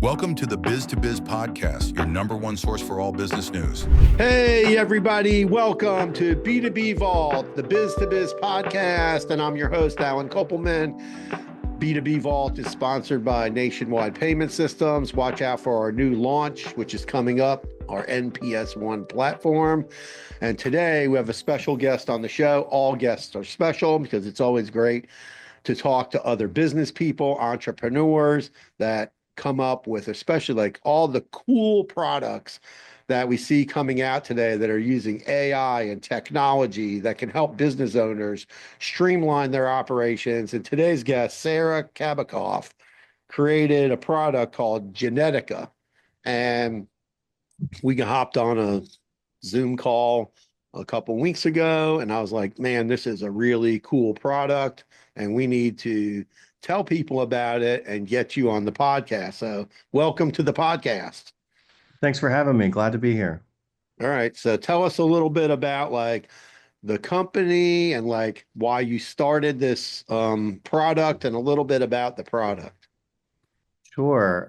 Welcome to the Biz To Biz Podcast, your number one source for all business news. Hey, everybody. Welcome to B2B Vault, the Biz To Biz Podcast. And I'm your host, Alan Kopelman. B2B Vault is sponsored by Nationwide Payment Systems. Watch out for our new launch, which is coming up, our NPS One platform. And today we have a special guest on the show. All guests are special because it's always great to talk to other business people, entrepreneurs that come up with, especially like all the cool products that we see coming out today that are using AI and technology that can help business owners streamline their operations. And today's guest, Sarah Kabakoff, created a product called Genetica. And we hopped on a Zoom call a couple weeks ago, and I was like, man, this is a really cool product, and we need to tell people about it and get you on the podcast. So welcome to the podcast. Thanks for having me. Glad to be here. All right. So tell us a little bit about like the company and like why you started this product and a little bit about the product. Sure.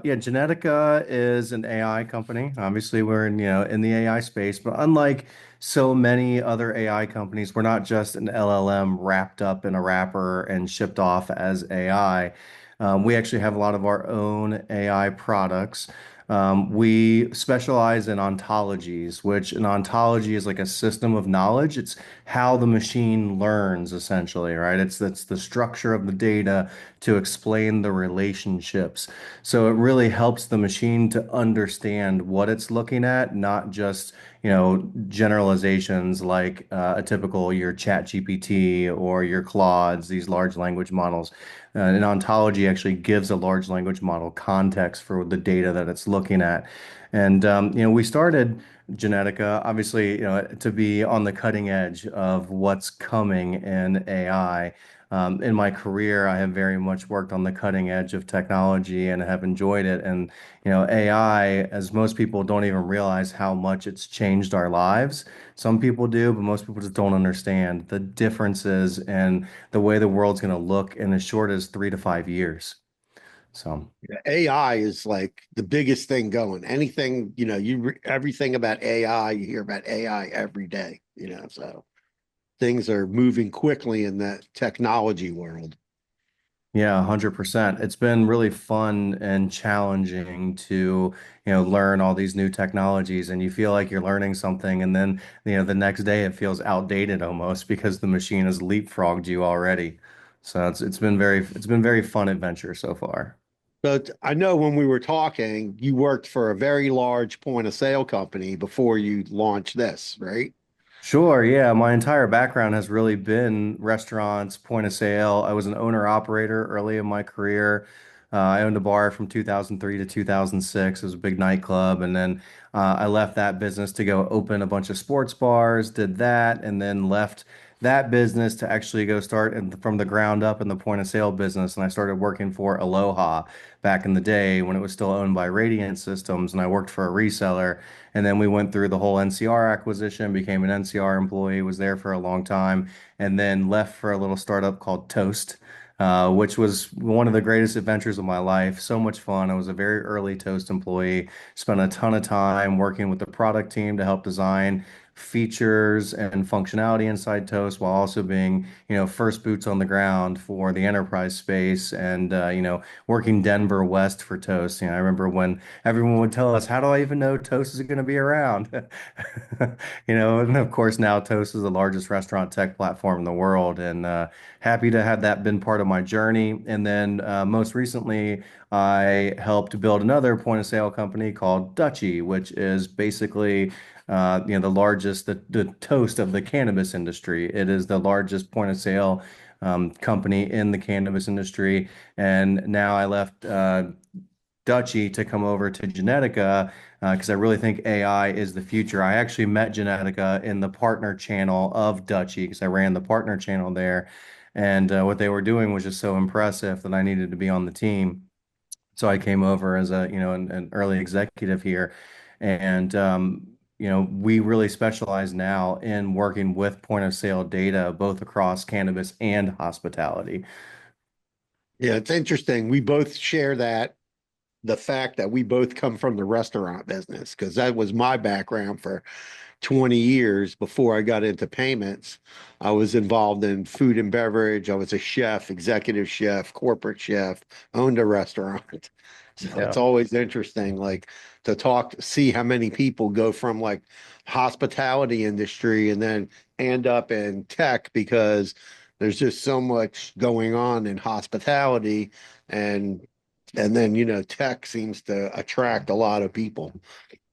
Yeah, Genetica is an AI company. Obviously, we're in the AI space, but unlike so many other AI companies, we're not just an LLM wrapped up in a wrapper and shipped off as AI. We actually have a lot of our own AI products. We specialize in ontologies, which an ontology is like a system of knowledge. It's how the machine learns, essentially, right? That's the structure of the data to explain the relationships. So it really helps the machine to understand what it's looking at, not just, generalizations like a typical your Chat GPT or your Claudes, these large language models. An ontology actually gives a large language model context for the data that it's looking at. And, we started Genetica, obviously, to be on the cutting edge of what's coming in AI. In my career, I have very much worked on the cutting edge of technology and have enjoyed it. And, AI, as most people don't even realize how much it's changed our lives. Some people do, but most people just don't understand the differences and the way the world's going to look in as short as 3 to 5 years. So. AI is like the biggest thing going. Anything, everything about AI, you hear about AI every day, so things are moving quickly in that technology world. Yeah, 100%. It's been really fun and challenging to, learn all these new technologies, and you feel like you're learning something, and then, the next day it feels outdated almost because the machine has leapfrogged you already. So it's been very fun adventure so far. But I know when we were talking, you worked for a very large point of sale company before you launched this, right? Sure, yeah. My entire background has really been restaurants, point of sale. I was an owner operator early in my career. I owned a bar from 2003 to 2006. It was a big nightclub. And then I left that business to go open a bunch of sports bars, did that, and then left that business to actually go start from the ground up in the point of sale business. And I started working for Aloha back in the day when it was still owned by Radiant Systems. And I worked for a reseller. And then we went through the whole NCR acquisition, became an NCR employee, was there for a long time, and then left for a little startup called Toast, which was one of the greatest adventures of my life. So much fun. I was a very early Toast employee, spent a ton of time working with the product team to help design features and functionality inside Toast while also being, first boots on the ground for the enterprise space and, working Denver West for Toast. I remember when everyone would tell us, how do I even know Toast is going to be around? And of course now Toast is the largest restaurant tech platform in the world, and happy to have that been part of my journey. And then most recently, I helped build another point of sale company called Dutchie, which is basically the largest, the Toast of the cannabis industry. It is the largest point of sale company in the cannabis industry. And now I left Dutchie to come over to Genetica because I really think AI is the future. I actually met Genetica in the partner channel of Dutchie because I ran the partner channel there. And what they were doing was just so impressive that I needed to be on the team. So I came over as an early executive here. And we really specialize now in working with point of sale data, both across cannabis and hospitality. Yeah, it's interesting. We both share that the fact that we both come from the restaurant business, because that was my background for 20 years before I got into payments. I was involved in food and beverage. I was a chef, executive chef, corporate chef, owned a restaurant. So it's Yeah. always interesting, like to talk, see how many people go from like hospitality industry and then end up in tech because there's just so much going on in hospitality and then tech seems to attract a lot of people,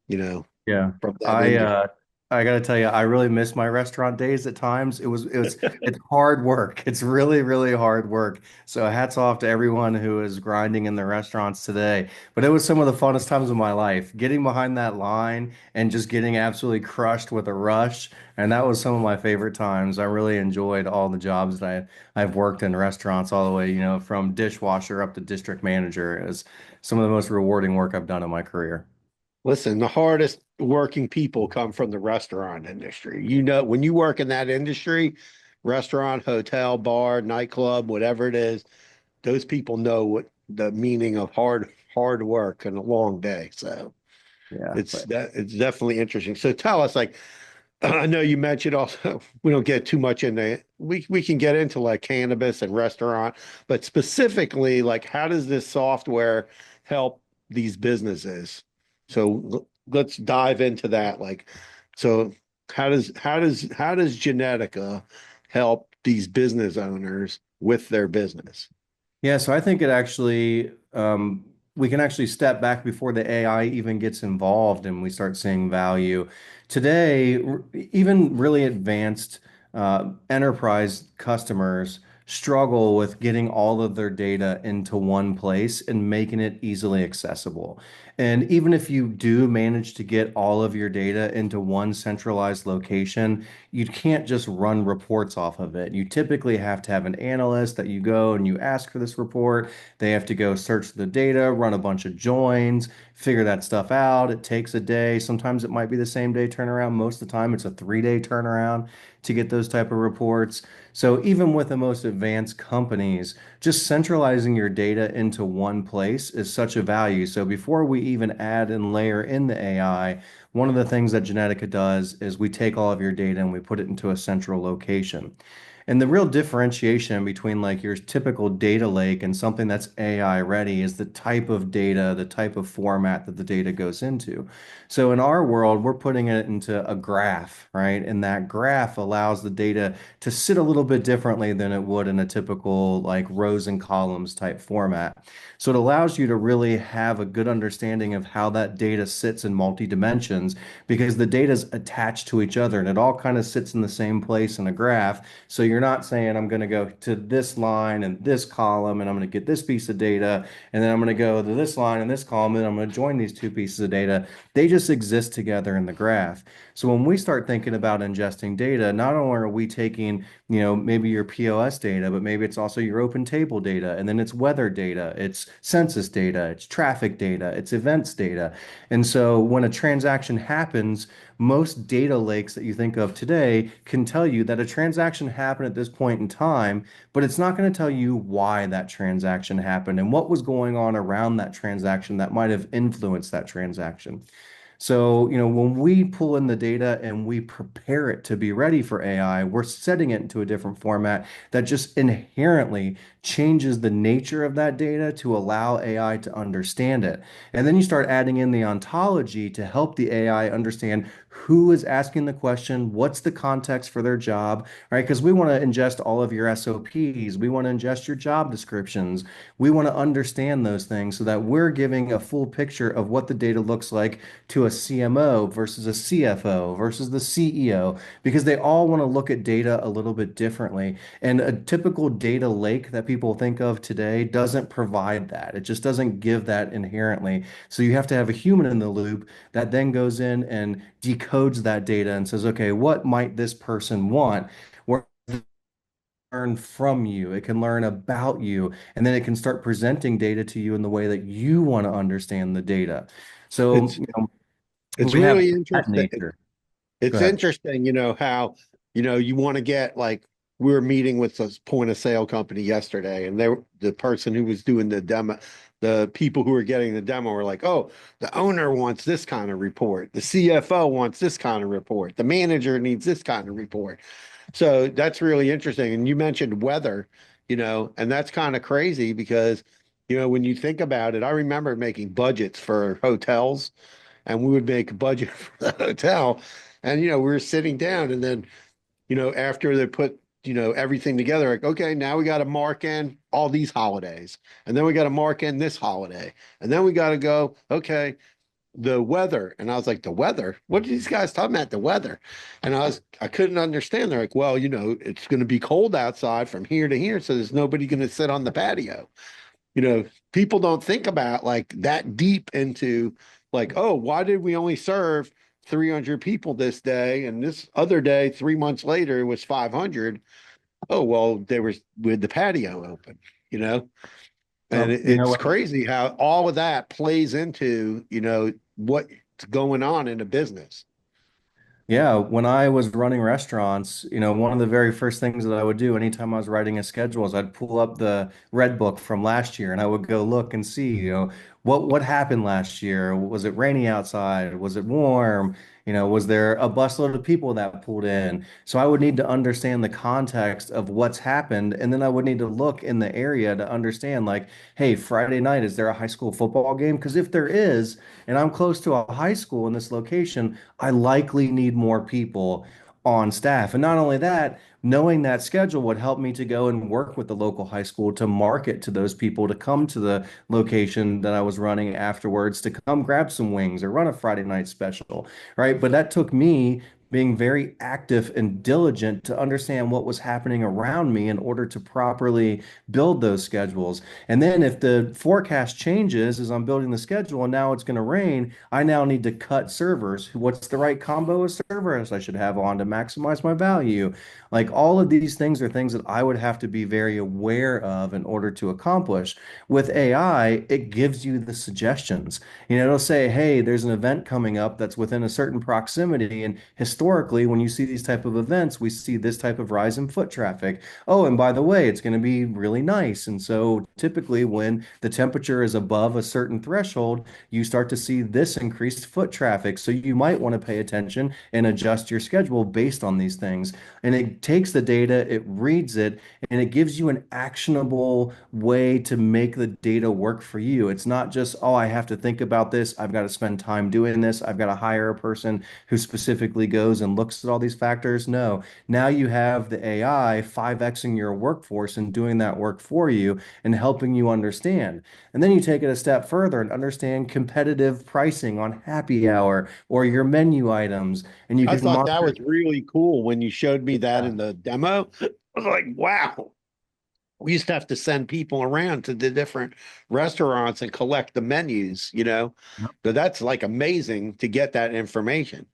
you know, Yeah. from that I industry. uh I gotta tell you, I really miss my restaurant days at times. It's hard work. It's really, really hard work. So hats off to everyone who is grinding in the restaurants today. But it was some of the funnest times of my life. Getting behind that line and just getting absolutely crushed with a rush. And that was some of my favorite times. I really enjoyed all the jobs that I've worked in restaurants all the way, from dishwasher up to district manager. It was some of the most rewarding work I've done in my career. Listen, the hardest working people come from the restaurant industry. When you work in that industry, restaurant, hotel, bar, nightclub, whatever it is, those people know what the meaning of hard work and a long day. So Yeah. it's definitely interesting. So tell us, like, I know you mentioned also we don't get too much into we can get into like cannabis and restaurant, but specifically like how does this software help these businesses? So let's dive into that. Like, so how does Genetica help these business owners with their business? Yeah, so I think we can actually step back before the AI even gets involved and we start seeing value. Today, even really advanced enterprise customers struggle with getting all of their data into one place and making it easily accessible. And even if you do manage to get all of your data into one centralized location, you can't just run reports off of it. You typically have to have an analyst that you go and you ask for this report. They have to go search the data, run a bunch of joins, figure that stuff out. It takes a day. Sometimes it might be the same day turnaround. Most of the time, it's a 3-day turnaround to get those type of reports. So even with the most advanced companies, just centralizing your data into one place is such a value. So before we even add and layer in the AI, one of the things that Genetica does is we take all of your data and we put it into a central location. And the real differentiation between like your typical data lake and something that's AI ready is the type of data, the type of format that the data goes into. So in our world, we're putting it into a graph, right? And that graph allows the data to sit a little bit differently than it would in a typical like rows and columns type format. So it allows you to really have a good understanding of how that data sits in multi dimensions because the data is attached to each other and it all kind of sits in the same place in a graph. So you're not saying, I'm going to go to this line and this column and I'm going to get this piece of data and then I'm going to go to this line and this column and I'm going to join these two pieces of data. They just exist together in the graph. So when we start thinking about ingesting data, not only are we taking, maybe your POS data, but maybe it's also your open table data, and then it's weather data, it's census data, it's traffic data, it's events data. And so when a transaction happens, most data lakes that you think of today can tell you that a transaction happened at this point in time, but it's not going to tell you why that transaction happened and what was going on around that transaction that might have influenced that transaction. So, when we pull in the data and we prepare it to be ready for AI, we're setting it into a different format that just inherently changes the nature of that data to allow AI to understand it. And then you start adding in the ontology to help the AI understand who is asking the question, what's the context for their job, right? Because we want to ingest all of your SOPs, we want to ingest your job descriptions, we want to understand those things so that we're giving a full picture of what the data looks like to a CMO versus a CFO versus the CEO, because they all want to look at data a little bit differently. And a typical data lake that people think of today doesn't provide that. It just doesn't give that inherently. So you have to have a human in the loop that then goes in and decodes that data and says, okay, what might this person want? Where learn from you, it can learn about you, and then it can start presenting data to you in the way that you want to understand the data. So, It's it's we have really that interesting. nature. Go It's ahead. interesting, how, you want to get like we were meeting with this point of sale company yesterday, and the person who was doing the the people who are getting the demo were like, oh, the owner wants this kind of report. The CFO wants this kind of report. The manager needs this kind of report. So that's really interesting. And you mentioned weather, and that's kind of crazy because, when you think about it, I remember making budgets for hotels and we would make a budget for the hotel. And, we were sitting down and then, after they put, everything together, like, okay, now we got to mark in all these holidays. And then we got to mark in this holiday. And then we got to go, okay, the weather. And I was like, the weather? What are these guys talking about? The weather. And I couldn't understand. They're like, well, it's going to be cold outside from here to here. So there's nobody going to sit on the patio. People don't think about like that deep into like, oh, why did we only serve 300 people this day? And this other day, 3 months later, it was 500. Oh, well, they were with the patio open, you know? And Well, it's crazy how all of that plays into, what's going on in a business. Yeah, when I was running restaurants, one of the very first things that I would do anytime I was writing a schedule is I'd pull up the red book from last year and I would go look and see, what happened last year? Was it rainy outside? Was it warm? Was there a busload of people that pulled in? So I would need to understand the context of what's happened, and then I would need to look in the area to understand, like, hey, Friday night, is there a high school football game? Because if there is, and I'm close to a high school in this location, I likely need more people on staff. And not only that, knowing that schedule would help me to go and work with the local high school to market to those people to come to the location that I was running afterwards to come grab some wings or run a Friday night special, right? But that took me being very active and diligent to understand what was happening around me in order to properly build those schedules. And then if the forecast changes as I'm building the schedule and now it's going to rain, I now need to cut servers. What's the right combo of servers I should have on to maximize my value? Like all of these things are things that I would have to be very aware of in order to accomplish. With AI, it gives you the suggestions. It'll say, hey, there's an event coming up that's within a certain proximity. And historically, when you see these type of events, we see this type of rise in foot traffic. Oh, and by the way, it's going to be really nice. And so typically when the temperature is above a certain threshold, you start to see this increased foot traffic. So you might want to pay attention and adjust your schedule based on these things. And it takes the data, it reads it, and it gives you an actionable way to make the data work for you. It's not just, oh, I have to think about this. I've got to spend time doing this. I've got to hire a person who specifically goes and looks at all these factors. No, now you have the AI 5Xing your workforce and doing that work for you and helping you understand. And then you take it a step further and understand competitive pricing on happy hour or your menu items. And you I can thought that monitor. was really cool when you showed me that in the demo. I was like, wow. We used to have to send people around to the different restaurants and collect the menus. So that's like amazing to get that information.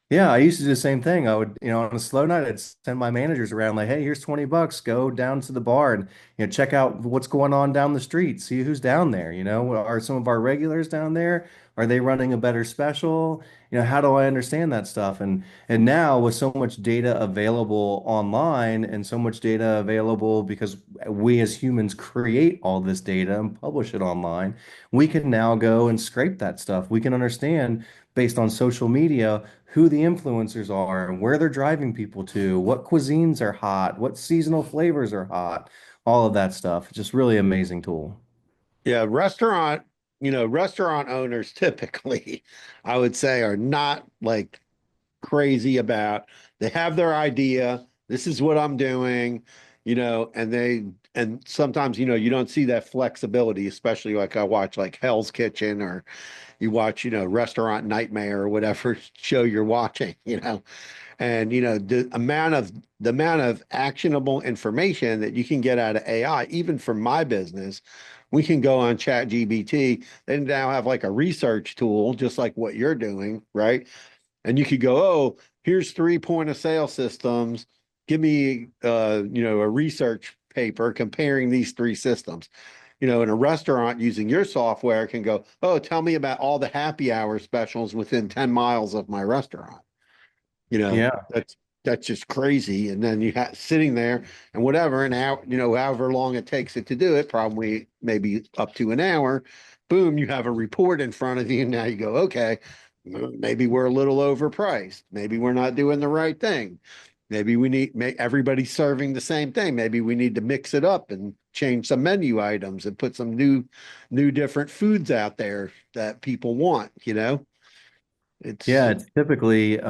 Yeah, I used to do the same thing. I would, on a slow night, I'd send my managers around like, hey, here's 20 bucks. Go down to the bar and, check out what's going on down the street. See who's down there. Are some of our regulars down there? Are they running a better special? How do I understand that stuff? And now with so much data available online and so much data available because we as humans create all this data and publish it online, we can now go and scrape that stuff. We can understand based on social media who the influencers are and where they're driving people to, what cuisines are hot, what seasonal flavors are hot, all of that stuff. Just really amazing tool. Yeah, restaurant owners typically, I would say, are not like crazy about, they have their idea. This is what I'm doing, and sometimes, you don't see that flexibility, especially like I watch like Hell's Kitchen or you watch, Restaurant Nightmare or whatever show you're watching. And the amount of actionable information that you can get out of AI, even for my business, we can go on Chat GBT. They now have like a research tool, just like what you're doing, right? And you could go, oh, here's 3 point of sale systems. Give me a research paper comparing these three systems. In a restaurant using your software can go, oh, tell me about all the happy hour specials within 10 miles of my restaurant. Yeah. That's that's just crazy. And then you have sitting there and whatever, an hour, however long it takes it to do it, probably maybe up to an hour, boom, you have a report in front of you. And now you go, okay, maybe we're a little overpriced. Maybe we're not doing the right thing. Maybe we need everybody's serving the same thing. Maybe we need to mix it up and change some menu items and put some new different foods out there that people want. Yeah, It's it's typically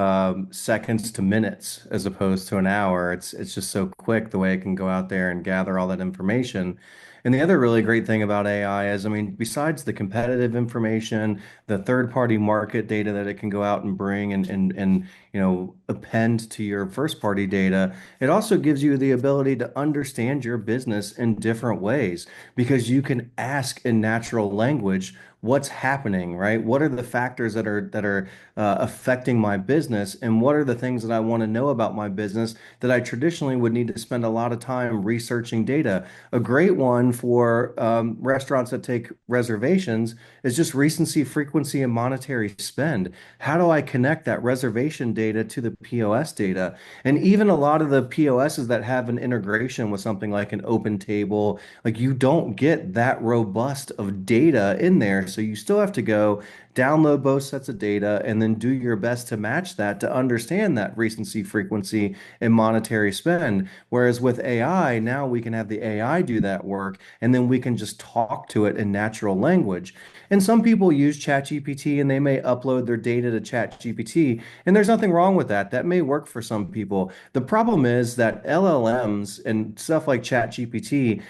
seconds to minutes as opposed to an hour. It's just so quick the way it can go out there and gather all that information. And the other really great thing about AI is, I mean, besides the competitive information, the third-party market data that it can go out and bring and append to your first-party data, it also gives you the ability to understand your business in different ways because you can ask in natural language what's happening, right? What are the factors that are affecting my business, and what are the things that I want to know about my business that I traditionally would need to spend a lot of time researching data. A great one for restaurants that take reservations is just recency, frequency, and monetary spend. How do I connect that reservation data to the POS data? And even a lot of the POSs that have an integration with something like an open table, like you don't get that robust of data in there. So you still have to go download both sets of data and then do your best to match that to understand that recency, frequency, and monetary spend. Whereas with AI, now we can have the AI do that work and then we can just talk to it in natural language. And some people use ChatGPT and they may upload their data to ChatGPT, and there's nothing wrong with that. That may work for some people. The problem is that LLMs and stuff like ChatGPT,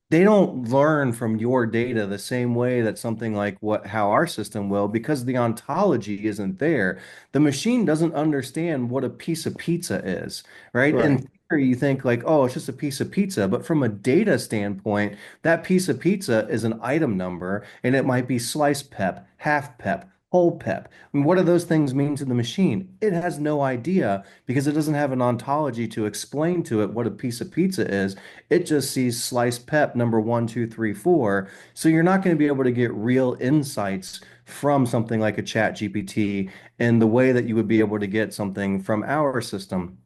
they don't learn from your data the same way that something like how our system will because the ontology isn't there. The machine doesn't understand what a piece of pizza is, right? right. In theory, you think like, oh, it's just a piece of pizza, but from a data standpoint, that piece of pizza is an item number, and it might be sliced pep, half pep, whole pep. I mean, what do those things mean to the machine? It has no idea because it doesn't have an ontology to explain to it what a piece of pizza is. It just sees sliced pep number one, two, three, four. So you're not going to be able to get real insights from something like a chat GPT in the way that you would be able to get something from our system.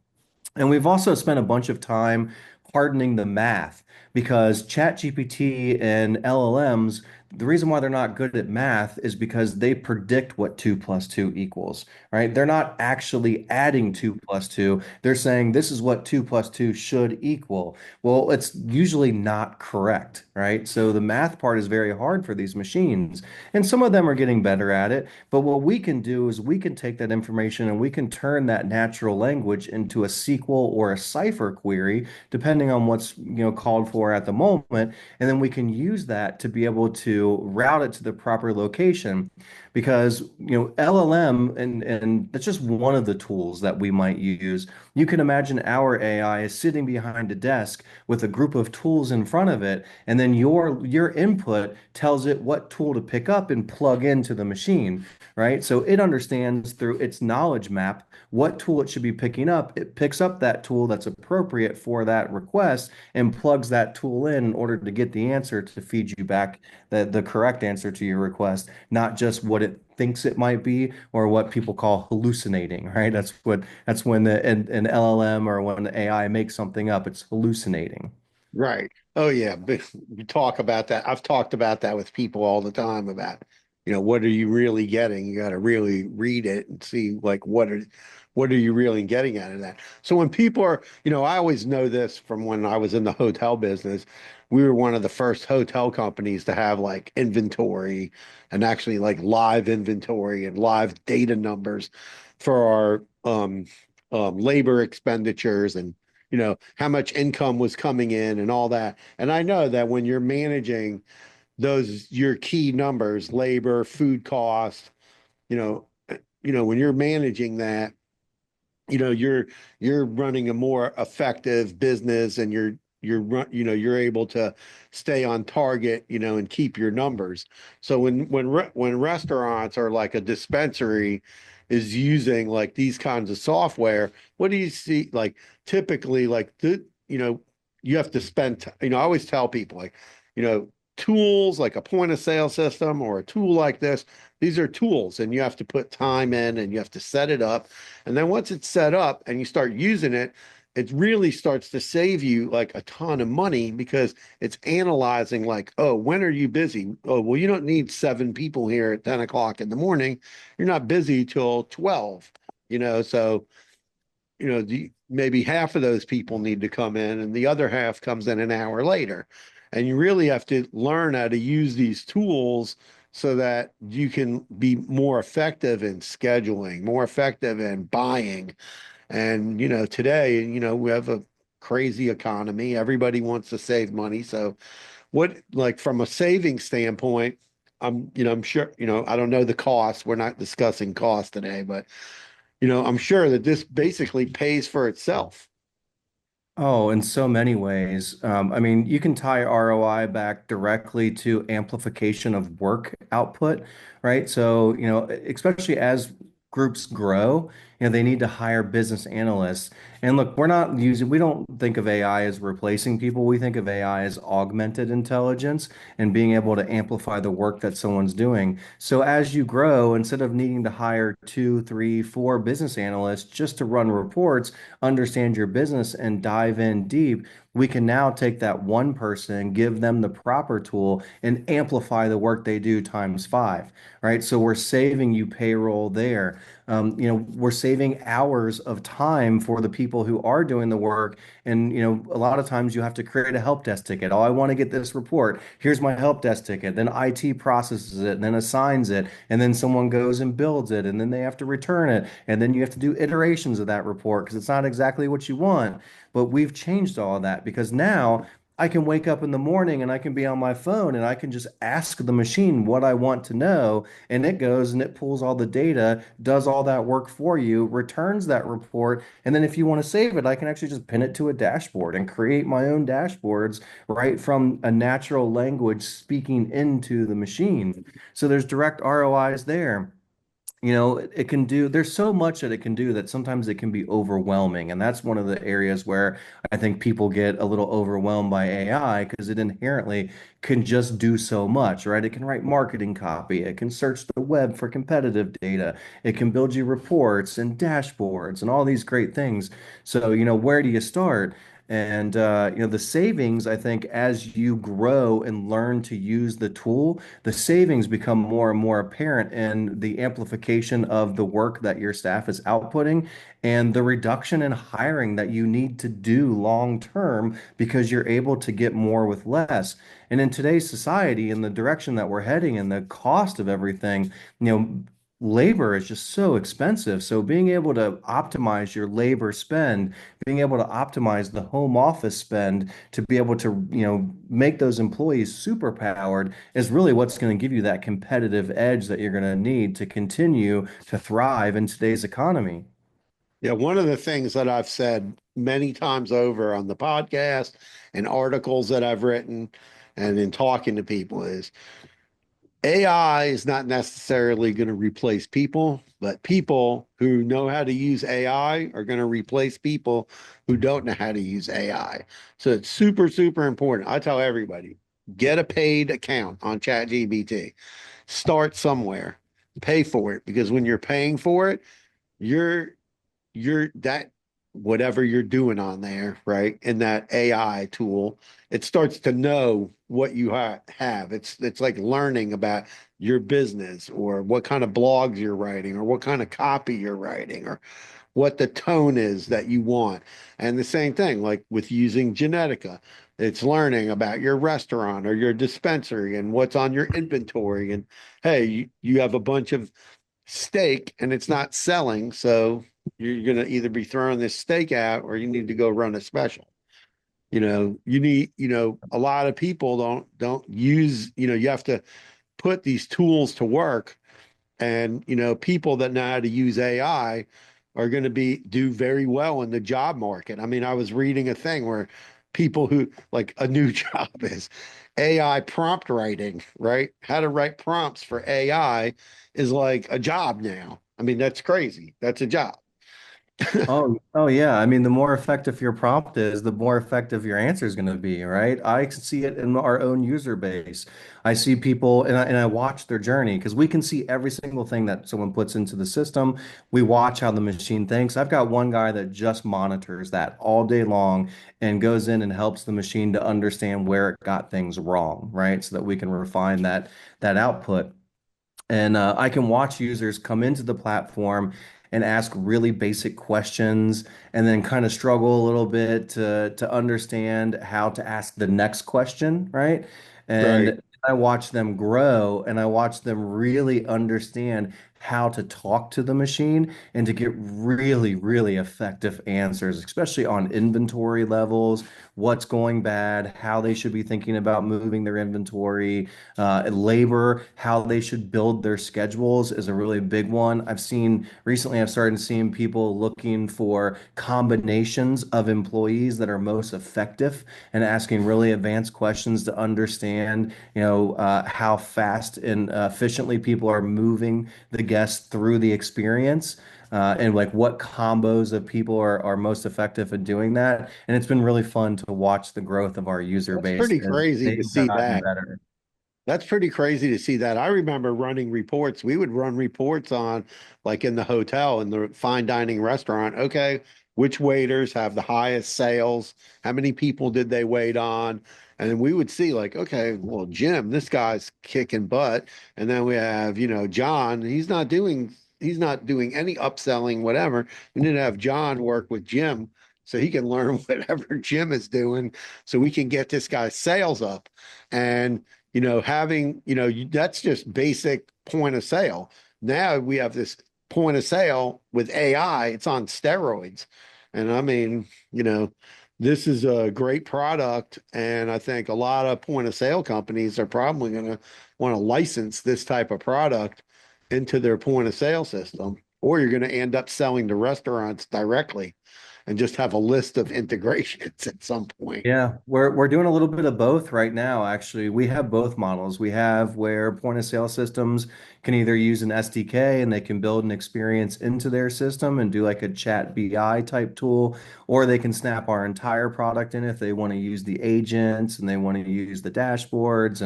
And we've also spent a bunch of time hardening the math because ChatGPT and LLMs, the reason why they're not good at math is because they predict what 2 plus 2 equals, right? They're not actually adding 2 plus 2. They're saying this is what 2 plus 2 should equal. Well, it's usually not correct, right? So the math part is very hard for these machines. And some of them are getting better at it. But what we can do is we can take that information and we can turn that natural language into a SQL or a Cipher query, depending on what's called for at the moment. And then we can use that to be able to route it to the proper location. Because LLM and that's just one of the tools that we might use. You can imagine our AI is sitting behind a desk with a group of tools in front of it, and then your input tells it what tool to pick up and plug into the machine, right? So it understands through its knowledge map what tool it should be picking up. It picks up that tool that's appropriate for that request and plugs that tool in order to get the answer to feed you back the correct answer to your request, not just what it thinks it might be or what people call hallucinating, right? That's when an LLM or when the AI makes something up, it's hallucinating. Right. Oh yeah. But we talk about that. I've talked about that with people all the time about, what are you really getting? You got to really read it and see like what are you really getting out of that? So when people are, I always know this from when I was in the hotel business. We were one of the first hotel companies to have like inventory and actually like live inventory and live data numbers for our labor expenditures and how much income was coming in and all that. And I know that when you're managing your key numbers, labor, food cost, you know, when you're managing that, you're running a more effective business and you're able to stay on target, and keep your numbers. So when restaurants are like a dispensary is using like these kinds of software, what do you see like typically like you have to spend, I always tell people like, you know, tools like a point of sale system or a tool like this, these are tools and you have to put time in and you have to set it up. And then once it's set up and you start using it, it really starts to save you like a ton of money because it's analyzing like, oh, when are you busy? Oh, well, you don't need 7 people here at 10 o'clock in the morning. You're not busy till 12, so maybe half of those people need to come in and the other half comes in an hour later. And you really have to learn how to use these tools so that you can be more effective in scheduling, more effective in buying. And, today, we have a crazy economy. Everybody wants to save money. So like from a saving standpoint, I'm sure, I don't know the cost. We're not discussing cost today, but I'm sure that this basically pays for itself. Oh, in so many ways. I mean, you can tie ROI back directly to amplification of work output, right? So, especially as groups grow, they need to hire business analysts. And look, we don't think of AI as replacing people. We think of AI as augmented intelligence and being able to amplify the work that someone's doing. So as you grow, instead of needing to hire two, three, four business analysts just to run reports, understand your business and dive in deep, we can now take that one person, give them the proper tool, and amplify the work they do times five, right? So we're saving you payroll there. We're saving hours of time for the people who are doing the work. And, a lot of times you have to create a help desk ticket. Oh, I want to get this report. Here's my help desk ticket. Then IT processes it and then assigns it. And then someone goes and builds it. And then they have to return it. And then you have to do iterations of that report because it's not exactly what you want. But we've changed all of that because now I can wake up in the morning and I can be on my phone and I can just ask the machine what I want to know. And it goes and it pulls all the data, does all that work for you, returns that report. And then if you want to save it, I can actually just pin it to a dashboard and create my own dashboards right from a natural language speaking into the machine. So there's direct ROIs there. There's so much that it can do that sometimes it can be overwhelming. And that's one of the areas where I think people get a little overwhelmed by AI because it inherently can just do so much, right? It can write marketing copy, it can search the web for competitive data, it can build you reports and dashboards and all these great things. So, where do you start? And the savings, I think, as you grow and learn to use the tool, the savings become more and more apparent in the amplification of the work that your staff is outputting and the reduction in hiring that you need to do long term because you're able to get more with less. And in today's society, in the direction that we're heading and the cost of everything, labor is just so expensive. So being able to optimize your labor spend, being able to optimize the home office spend to be able to, make those employees super powered is really what's going to give you that competitive edge that you're going to need to continue to thrive in today's economy. Yeah, one of the things that I've said many times over on the podcast and articles that I've written and in talking to people is AI is not necessarily going to replace people, but people who know how to use AI are going to replace people who don't know how to use AI. So it's super, super important. I tell everybody, get a paid account on ChatGPT. Start somewhere, pay for it, because when you're paying for it, you're that whatever you're doing on there, right? In that AI tool, it starts to know what you have. It's like learning about your business or what kind of blogs you're writing or what kind of copy you're writing or what the tone is that you want. And the same thing, like with using Genetica, it's learning about your restaurant or your dispensary and what's on your inventory. And hey, you have a bunch of steak and it's not selling. So you're going to either be throwing this steak out or you need to go run a special. You need, a lot of people don't use, you have to put these tools to work. And, people that know how to use AI are going to do very well in the job market. I mean, I was reading a thing where people who like a new job is AI prompt writing, right? How to write prompts for AI is like a job now. I mean, that's crazy. That's a job. Oh yeah. I mean, the more effective your prompt is, the more effective your answer is going to be, right? I can see it in our own user base. I see people and I watch their journey because we can see every single thing that someone puts into the system. We watch how the machine thinks. I've got one guy that just monitors that all day long and goes in and helps the machine to understand where it got things wrong, right? So that we can refine that output. And I can watch users come into the platform and ask really basic questions and then kind of struggle a little bit to understand how to ask the next question, right? Right. And I watch them grow and I watch them really understand how to talk to the machine and to get really, really effective answers, especially on inventory levels, what's going bad, how they should be thinking about moving their inventory, labor, how they should build their schedules is a really big one. I've seen recently, I've started seeing people looking for combinations of employees that are most effective and asking really advanced questions to understand, how fast and efficiently people are moving the guests through the experience. And like what combos of people are most effective at doing that. And it's been really fun to watch the growth of our user That's base pretty as crazy to they've see gotten that. better. That's pretty crazy to see that. I remember running reports. We would run reports on, like in the hotel, in the fine dining restaurant. Okay, which waiters have the highest sales? How many people did they wait on? And then we would see, like, okay, well, Jim, this guy's kicking butt. And then we have, John. He's not doing any upselling, whatever. We need to have John work with Jim so he can learn whatever Jim is doing, so we can get this guy's sales up. And that's just basic point of sale. Now we have this point of sale with AI, it's on steroids. And I mean, this is a great product. And I think a lot of point of sale companies are probably going to want to license this type of product into their point of sale system, or you're going to end up selling to restaurants directly and just have a list of integrations at some point. Yeah, we're doing a little bit of both right now, actually. We have both models. We have where point of sale systems can either use an SDK and they can build an experience into their system and do like a chat BI type tool, or they can snap our entire product in if they want to use the agents and they want to use the dashboards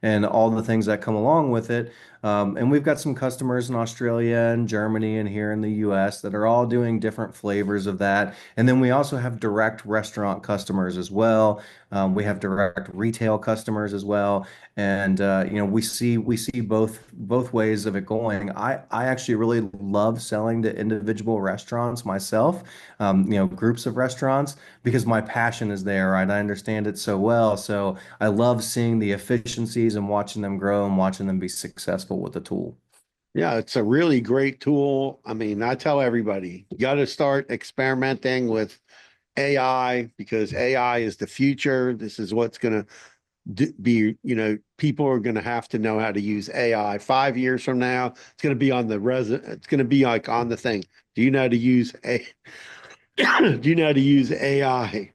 and all the things that come along with it. And we've got some customers in Australia and Germany and here in the US that are all doing different flavors of that. And then we also have direct restaurant customers as well. We have direct retail customers as well. And we see both ways of it going. I actually really love selling to individual restaurants myself, groups of restaurants because my passion is there, right? I understand it so well. So I love seeing the efficiencies and watching them grow and watching them be successful with the tool. Yeah, it's a really great tool. I mean, I tell everybody, you got to start experimenting with AI because AI is the future. This is what's going to be, people are going to have to know how to use AI 5 years from now. It's going to be on the it's going to be like on the thing. Do you know how to use do you know how to use AI?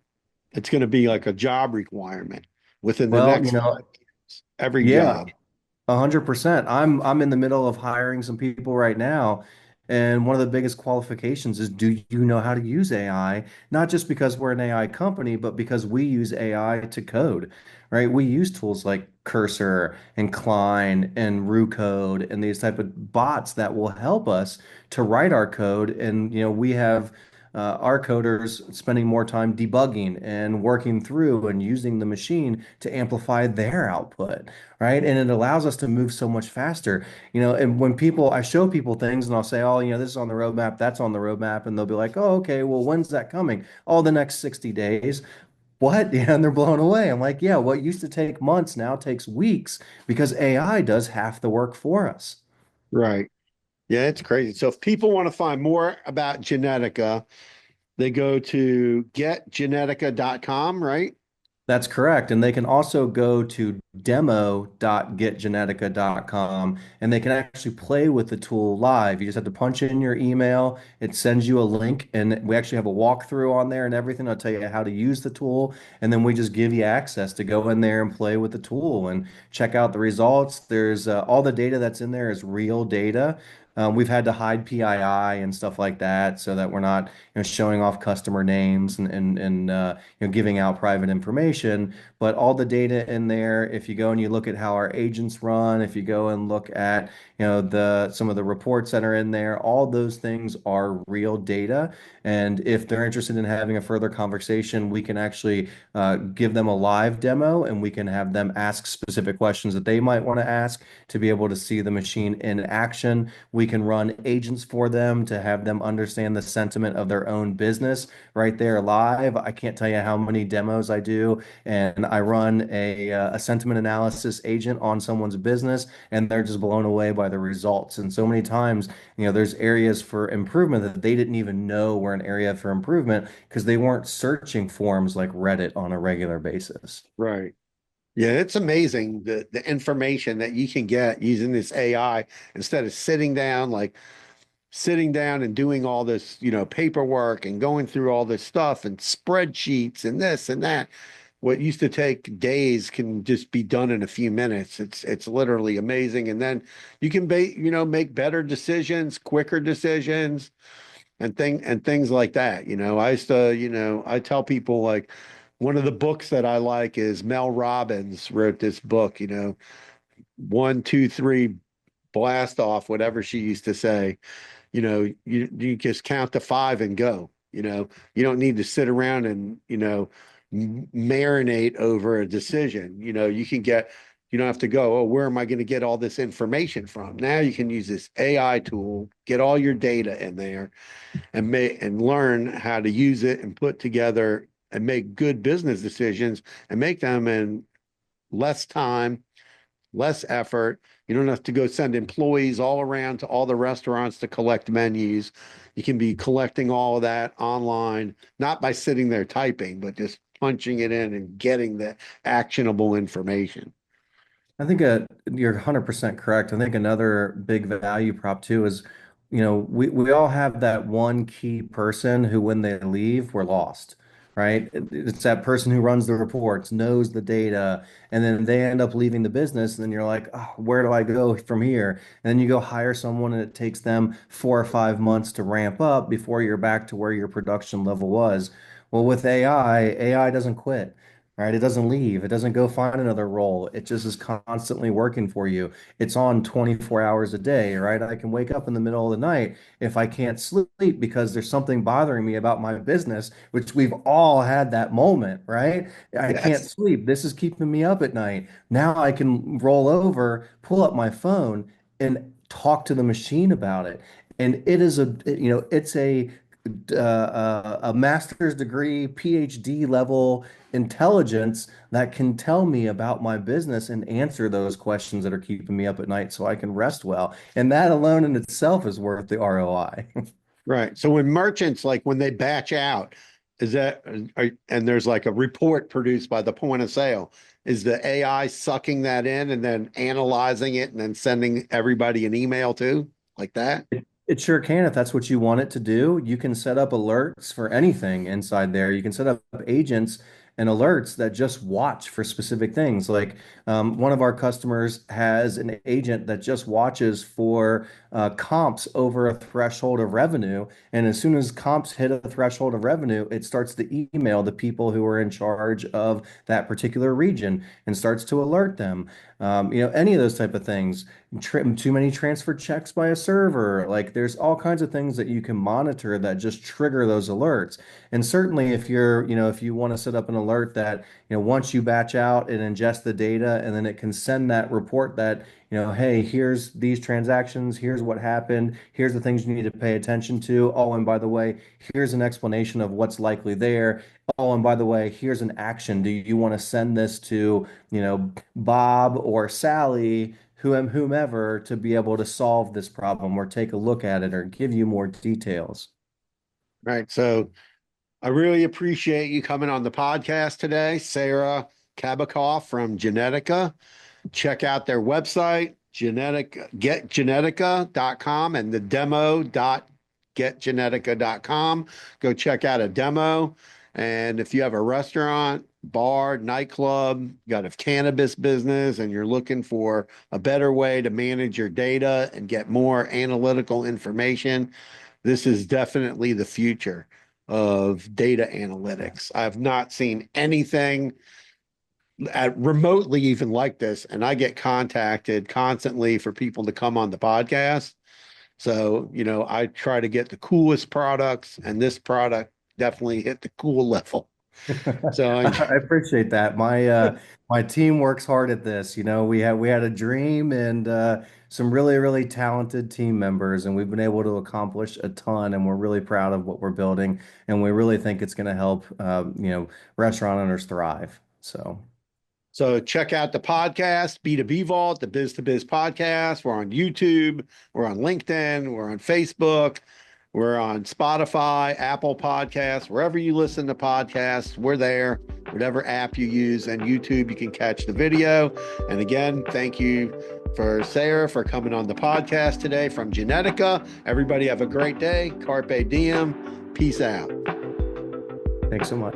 It's going to be like a job requirement within the Well, next 5 years, every yeah, job. 100%. I'm in the middle of hiring some people right now, and one of the biggest qualifications is do you know how to use AI? Not just because we're an AI company, but because we use AI to code, right? We use tools like Cursor and Klein and RuCode and these type of bots that will help us to write our code. And we have our coders spending more time debugging and working through and using the machine to amplify their output, right? And it allows us to move so much faster. And when I show people things and I'll say, oh, this is on the roadmap, that's on the roadmap, and they'll be like, oh, okay, well, when's that coming? Oh, the next 60 days. What? Yeah, and they're blown away. I'm like, yeah, what used to take months now takes weeks because AI does half the work for us. Right. Yeah, it's crazy. So if people want to find more about Genetica, they go to getgenetica.com, right? That's correct. And they can also go to demo.getgenetica.com, and they can actually play with the tool live. You just have to punch in your email, it sends you a link, and we actually have a walkthrough on there and everything. I'll tell you how to use the tool, and then we just give you access to go in there and play with the tool and check out the results. There's all the data that's in there is real data. We've had to hide PII and stuff like that so that we're not, showing off customer names and giving out private information. But all the data in there, if you go and you look at how our agents run, if you go and look at, the some of the reports that are in there, all those things are real data. And if they're interested in having a further conversation, we can actually give them a live demo and we can have them ask specific questions that they might want to ask to be able to see the machine in action. We can run agents for them to have them understand the sentiment of their own business right there live. I can't tell you how many demos I do, and I run a sentiment analysis agent on someone's business, and they're just blown away by the results. And so many times, there's areas for improvement that they didn't even know were an area for improvement because they weren't searching forums like Reddit on a regular basis. Right. Yeah, it's amazing the information that you can get using this AI instead of sitting down and doing all this, paperwork and going through all this stuff and spreadsheets and this and that. What used to take days can just be done in a few minutes. It's literally amazing. And then you can make better decisions, quicker decisions and things like that. I used to, I tell people like one of the books that I like is Mel Robbins wrote this book, one, two, three, blast off, whatever she used to say. You just count to five and go. You don't need to sit around and, marinate over a decision. You don't have to go, oh, where am I going to get all this information from? Now you can use this AI tool, get all your data in there and learn how to use it and put together and make good business decisions and make them in less time, less effort. You don't have to go send employees all around to all the restaurants to collect menus. You can be collecting all of that online, not by sitting there typing, but just punching it in and getting the actionable information. I think you're 100% correct. I think another big value prop too is, we all have that one key person who, when they leave, we're lost, right? It's that person who runs the reports, knows the data, and then they end up leaving the business. And then you're like, oh, where do I go from here? And then you go hire someone, and it takes them 4 or 5 months to ramp up before you're back to where your production level was. Well, with AI doesn't quit. Right? It doesn't leave. It doesn't go find another role. It just is constantly working for you. It's on 24 hours a day, right? I can wake up in the middle of the night if I can't sleep because there's something bothering me about my business, which we've all had that moment, right? I can't Yes. sleep. This is keeping me up at night. Now I can roll over, pull up my phone, and talk to the machine about it. And it is it's a master's degree, PhD level intelligence that can tell me about my business and answer those questions that are keeping me up at night so I can rest well. And that alone in itself is worth the ROI. Right. So when merchants, like when they batch out, is that, and there's like a report produced by the point of sale, is the AI sucking that in and then analyzing it and then sending everybody an email too, like that? It sure can if that's what you want it to do. You can set up alerts for anything inside there. You can set up agents and alerts that just watch for specific things. Like one of our customers has an agent that just watches for comps over a threshold of revenue. And as soon as comps hit a threshold of revenue, it starts to email the people who are in charge of that particular region and starts to alert them. Any of those type of things. Too many transfer checks by a server. Like there's all kinds of things that you can monitor that just trigger those alerts. And certainly if you want to set up an alert that, once you batch out and ingest the data and then it can send that report that, hey, here's these transactions, here's what happened, here's the things you need to pay attention to. Oh, and by the way, here's an explanation of what's likely there. Oh, and by the way, here's an action. Do you want to send this to, Bob or Sally, whomever, to be able to solve this problem or take a look at it or give you more details? Right. So I really appreciate you coming on the podcast today, Sarah. Kabakoff from Genetica. Check out their website, getgenetica.com, and the demo.getgenetica.com. Go check out a demo. And if you have a restaurant, bar, nightclub, got a cannabis business, and you're looking for a better way to manage your data and get more analytical information, this is definitely the future of data analytics. I've not seen anything remotely even like this, and I get contacted constantly for people to come on the podcast. So, I try to get the coolest products, and this product definitely hit the cool level. So I appreciate that. My team works hard at this. We had a dream and some really, really talented team members, and we've been able to accomplish a ton, and we're really proud of what we're building, and we really think it's going to help restaurant owners thrive. So check out the podcast, B2B Vault, the Biz to Biz podcast. We're on YouTube, we're on LinkedIn, we're on Facebook, we're on Spotify, Apple Podcasts, wherever you listen to podcasts, we're there. Whatever app you use, and YouTube, you can catch the video. And again, thank you for Sarah for coming on the podcast today from Genetica. Everybody have a great day. Carpe diem. Peace out. Thanks so much.